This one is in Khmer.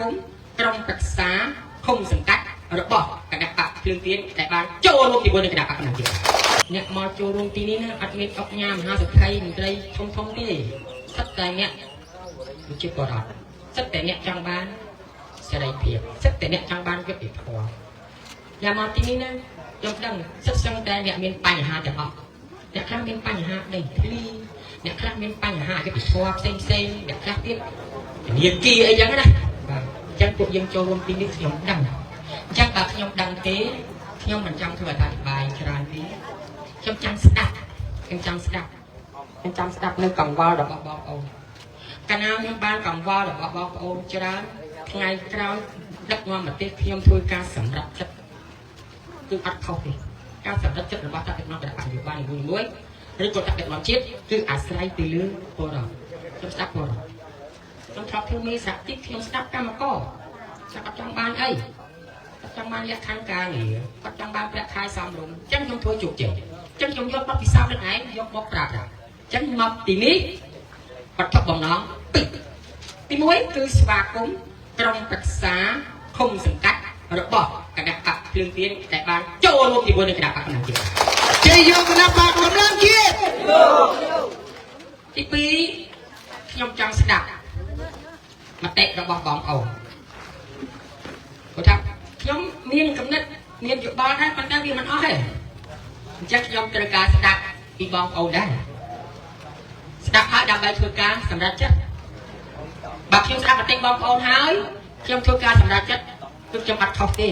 គមន៍ក្រុមប្រឹក្សាឃុំសង្កាត់របស់គណៈបកភ្លើងទៀនដែលបានចូលរួមជាមួយនឹងគណៈបកកម្ពុជាអ្នកមកចូលរួមទីនេះណាអត់មានអុកញ៉ាមហាសក្តិមន្ត្រីធំទេសិតតែអ្នកជាបរិបទសិតតែអ្នកចង់បានសេរីភាពសិតតែអ្នកចង់បានយុត្តិធម៌យ៉ាងមកទីនេះណាខ្ញុំដឹងសិតសឹងតែអ្នកមានបញ្ហាទាំងអស់អ្នកខ្លះមានបញ្ហាដីធ្លីអ្នកខ្លះមានបញ្ហាយុត្តិធម៌ផ្សេងអ្នកខ្លះទៀតនាគីអីចឹងណាបាទអញ្ចឹងពួកយើងចូលរួមទីនេះខ្ញុំដឹងអញ្ចឹងបើខ្ញុំដឹងទេខ្ញុំមិនចង់ធ្វើអធិប្បាយច្រើនទេខ្ញុំចង់ស្ដាប់នៅកង្វល់របស់បងប្អូនកាលណាខ្ញុំបានកង្វល់របស់បងប្អូនច្រើនថ្ងៃក្រោយដឹកនាំប្រទេសខ្ញុំធ្វើការសម្រេចចិត្តគឺអត់ខុសទេការសម្រេចចិត្តរបស់តកតងគណៈបកនយោបាយមួយឬក៏តកតងជាតិគឺអាស្រ័យពីលើពលរដ្ឋខ្ញុំស្ដាប់ពលរដ្ឋខ្ញុំធ្លាប់ធ្វើមេសហជីពខ្ញុំស្ដាប់កម្មករគាត់អត់ចង់បានអីគាត់ចង់បានលក្ខខណ្ឌការងារគាត់ចង់បានប្រាក់ខែសមរម្យអញ្ចឹងខ្ញុំធ្វើជោគជ័យអញ្ចឹងខ្ញុំយកបទពិសោធន៍នឹងឯងយកមកប្រាប់អញ្ចឹងមកទីនេះវត្ថុបំណងទី1គឺស្វាគមន៍ក្រុមប្រឹក្សាឃុំសង្កាត់របស់គណៈបកភ្លើងទៀនដែលបានចូលរួមជាមួយនឹងគណៈបកកម្លាំងជាតិជ័យយកគណៈបកកម្លាំងជាតិទី2ខ្ញុំចង់ស្ដាប់មតិរបស់បងប្អូនគាត់ថាខ្ញុំមានគំនិតមានយោបល់ដែរប៉ុន្តែវាមិនអស់ទេអញ្ចឹងខ្ញុំត្រូវការស្ដាប់ពីបងប្អូនដែរស្ដាប់ហើយដើម្បីធ្វើការសម្រេចចិត្តបើខ្ញុំស្ដាប់មតិបងប្អូនហើយខ្ញុំធ្វើការសម្រេចចិត្តគឺខ្ញុំអត់ខុសទេ